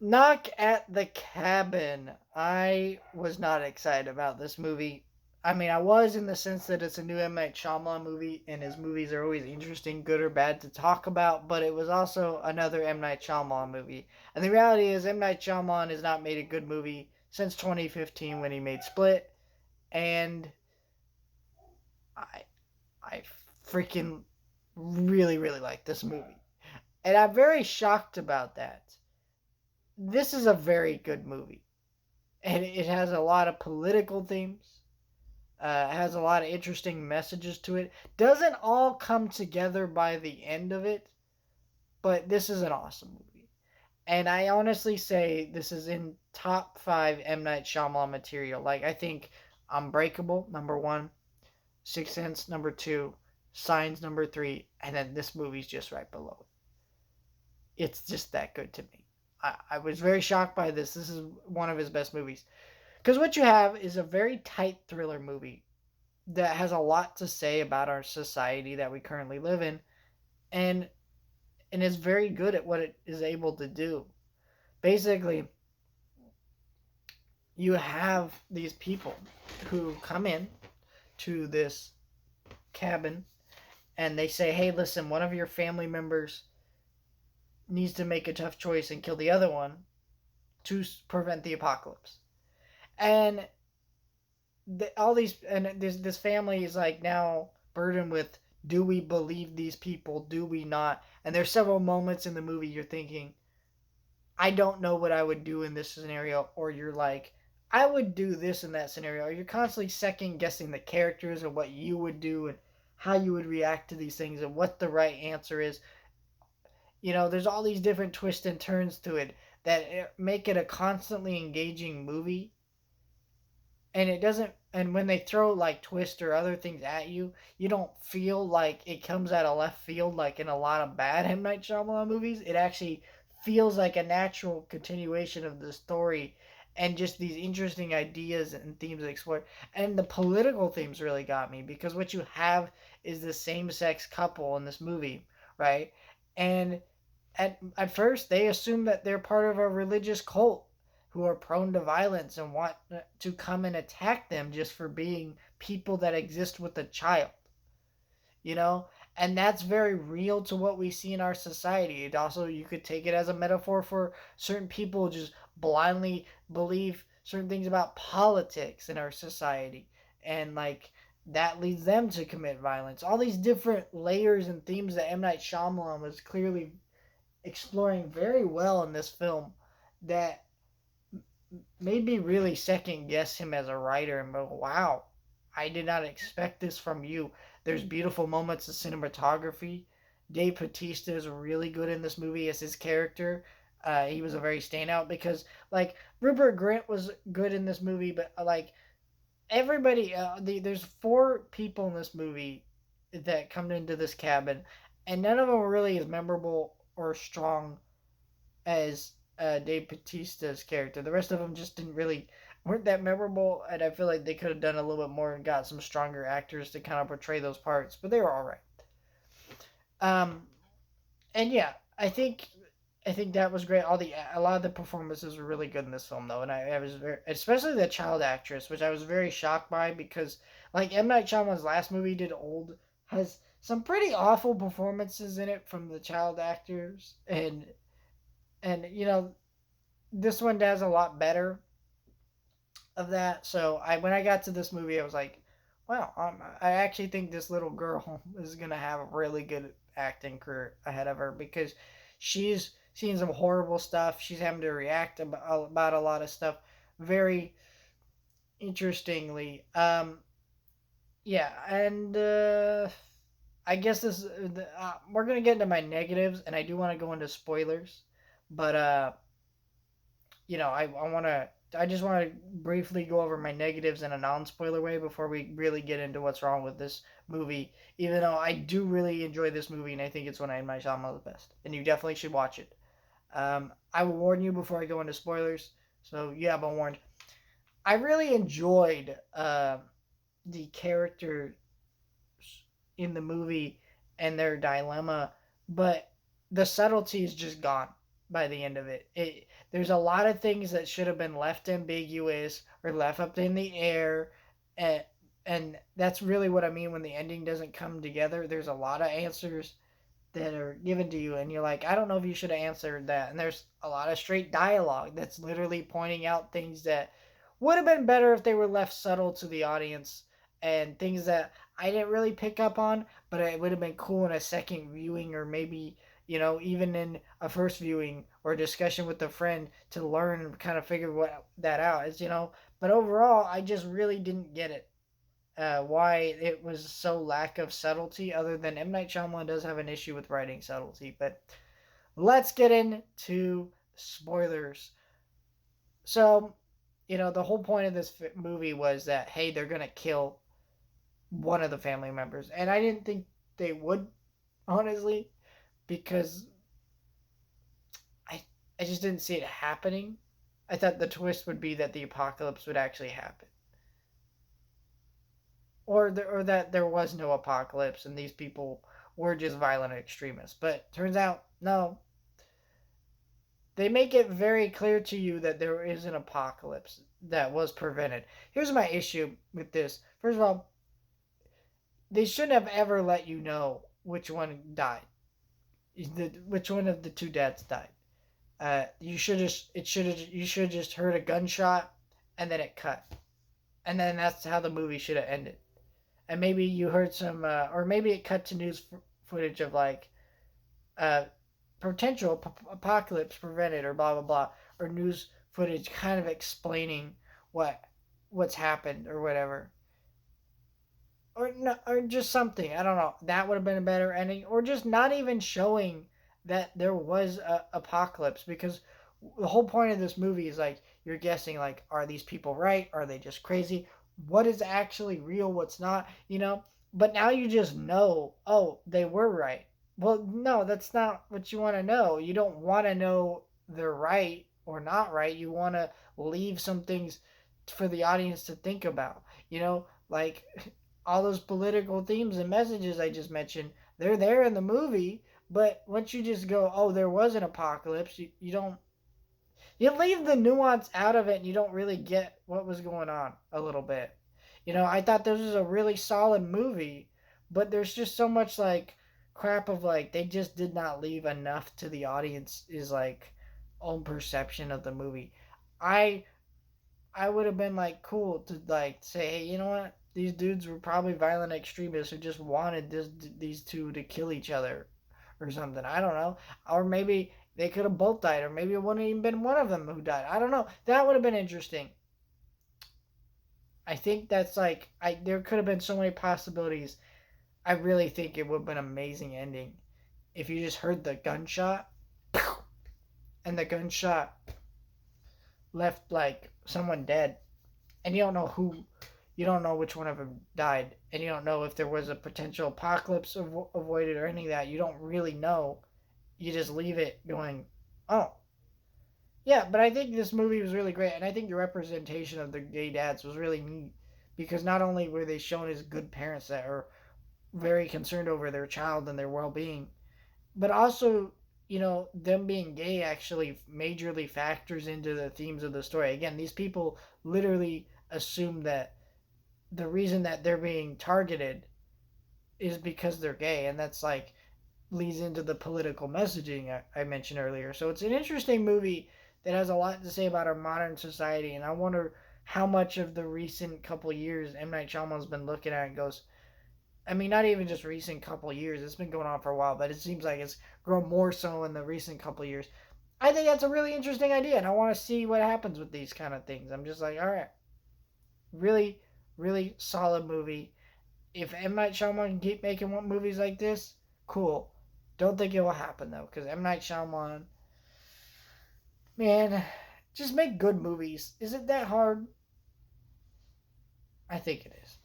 Knock at the Cabin. I was not excited about this movie. I mean, I was in the sense that it's a new M. Night Shyamalan movie, and his movies are always interesting, good or bad, to talk about, but it was also another M. Night Shyamalan movie. And the reality is, M. Night Shyamalan has not made a good movie since 2015 when he made Split, and I, I freaking really, really like this movie. And I'm very shocked about that. This is a very good movie, and it has a lot of political themes. Has a lot of interesting messages to it. Doesn't all come together by the end of it, but this is an awesome movie. And I honestly say this is in top five M Night Shyamalan material. Like I think Unbreakable number one, Sixth Sense number two, Signs number three, and then this movie's just right below it. It's just that good to me. I was very shocked by this. This is one of his best movies. Because what you have is a very tight thriller movie that has a lot to say about our society that we currently live in, and is very good at what it is able to do. Basically, you have these people who come in to this cabin and they say, "Hey, listen, one of your family members needs to make a tough choice and kill the other one to prevent the apocalypse." And all these and this family is like now burdened with, do we believe these people, do we not? And there's several moments in the movie you're thinking, I don't know what I would do in this scenario, or you're like, I would do this in that scenario. Or you're constantly second guessing the characters and what you would do and how you would react to these things and what the right answer is. There's all these different twists and turns to it that make it a constantly engaging movie, and it doesn't, and when they throw like twist or other things at you, you don't feel like it comes out of left field like in a lot of bad M. Night Shyamalan movies. It actually feels like a natural continuation of the story, and just these interesting ideas and themes explored. And the political themes really got me, because what you have is the same sex couple in this movie, right? And at first they assume that they're part of a religious cult who are prone to violence and want to come and attack them just for being people that exist with a child, you know? And that's very real to what we see in our society. It also, you could take it as a metaphor for certain people just blindly believe certain things about politics in our society. And like, that leads them to commit violence. All these different layers and themes that M. Night Shyamalan was clearly exploring very well in this film, that made me really second guess him as a writer and go, wow, I did not expect this from you. There's beautiful moments of cinematography. Dave Bautista is really good in this movie as his character. He was a very standout because, like, Rupert Grint was good in this movie, but like everybody, there's four people in this movie that come into this cabin, and none of them are really as memorable or strong as Dave Bautista's character. The rest of them just didn't really weren't that memorable, and I feel like they could have done a little bit more and got some stronger actors to kind of portray those parts. But they were all right. Um, and yeah, I think that was great. A lot of the performances were really good in this film, though, and I was very, especially the child actress, which I was very shocked by, because like M. Night Shyamalan's last movie did Old has some pretty awful performances in it from the child actors, and this one does a lot better of that. So when I got to this movie, I was like, wow, I actually think this little girl is gonna have a really good acting career ahead of her, because she's seen some horrible stuff. She's having to react about a lot of stuff very interestingly. Yeah, and I guess we're gonna get into my negatives, and I do want to go into spoilers, but I just want to briefly go over my negatives in a non-spoiler way before we really get into what's wrong with this movie. Even though I do really enjoy this movie and I think it's one of M. Night Shyamalan's best, and you definitely should watch it. I will warn you before I go into spoilers, so yeah, I'm warned. I really enjoyed the characters in the movie and their dilemma, but the subtlety is just gone. by the end of it. There's a lot of things that should have been left ambiguous or left up in the air, and that's really what I mean when the ending doesn't come together. There's a lot of answers that are given to you, and you're like, I don't know if you should have answered that. And there's a lot of straight dialogue that's literally pointing out things that would have been better if they were left subtle to the audience, and things that I didn't really pick up on, but it would have been cool in a second viewing, or maybe, even in a first viewing or a discussion with a friend to learn and kind of figure what that out is. But overall, I just really didn't get it. Why it was so lack of subtlety, other than M. Night Shyamalan does have an issue with writing subtlety. But let's get into spoilers. So, the whole point of this movie was that, hey, they're going to kill one of the family members. And I didn't think they would, honestly, because I just didn't see it happening. I thought the twist would be that the apocalypse would actually happen. Or that there was no apocalypse and these people were just violent extremists. But turns out, no. They make it very clear to you that there is an apocalypse that was prevented. Here's my issue with this. First of all, they shouldn't have ever let you know which one died. Which one of the two dads died. You should just heard a gunshot and then it cut. And then that's how the movie should have ended. And maybe you heard some, or maybe it cut to news footage of like, potential apocalypse prevented, or blah blah blah, or news footage kind of explaining what's happened or whatever, or no, or just something. I don't know. That would have been a better ending, or just not even showing that there was a apocalypse, because the whole point of this movie is like you're guessing, like, are these people right? Are they just crazy? What is actually real? What's not? But now you just know, oh, they were right. Well, no, that's not what you want to know. You don't want to know they're right or not right. You want to leave some things for the audience to think about. Like all those political themes and messages I just mentioned, they're there in the movie. But once you just go, oh, there was an apocalypse, you don't. You leave the nuance out of it, and you don't really get what was going on a little bit. I thought this was a really solid movie, but there's just so much like crap of like they just did not leave enough to the audience is like own perception of the movie. I I would have been like cool to like say, hey, you know what? These dudes were probably violent extremists who just wanted these two to kill each other or something. I don't know. Or maybe they could have both died, or maybe it wouldn't even been one of them who died. I don't know. That would have been interesting. I think that's like there could have been so many possibilities. I really think it would have been an amazing ending if you just heard the gunshot and the gunshot left like someone dead, and you don't know which one of them died, and you don't know if there was a potential apocalypse avoided or any of that. You don't really know. You just leave it going, oh, yeah. But I think this movie was really great, and I think the representation of the gay dads was really neat, because not only were they shown as good parents that are very concerned over their child and their well-being, but also, them being gay actually majorly factors into the themes of the story. Again, these people literally assume that the reason that they're being targeted is because they're gay, and that's like leads into the political messaging I mentioned earlier. So it's an interesting movie that has a lot to say about our modern society, and I wonder how much of the recent couple years M. Night Shyamalan's been looking at and goes, I mean, not even just recent couple years. It's been going on for a while, but it seems like it's grown more so in the recent couple years. I think that's a really interesting idea, and I want to see what happens with these kind of things. I'm just like, all right, really, really solid movie. If M. Night Shyamalan can keep making movies like this, cool. Don't think it will happen though, because M. Night Shyamalan, man, just make good movies. Is it that hard? I think it is.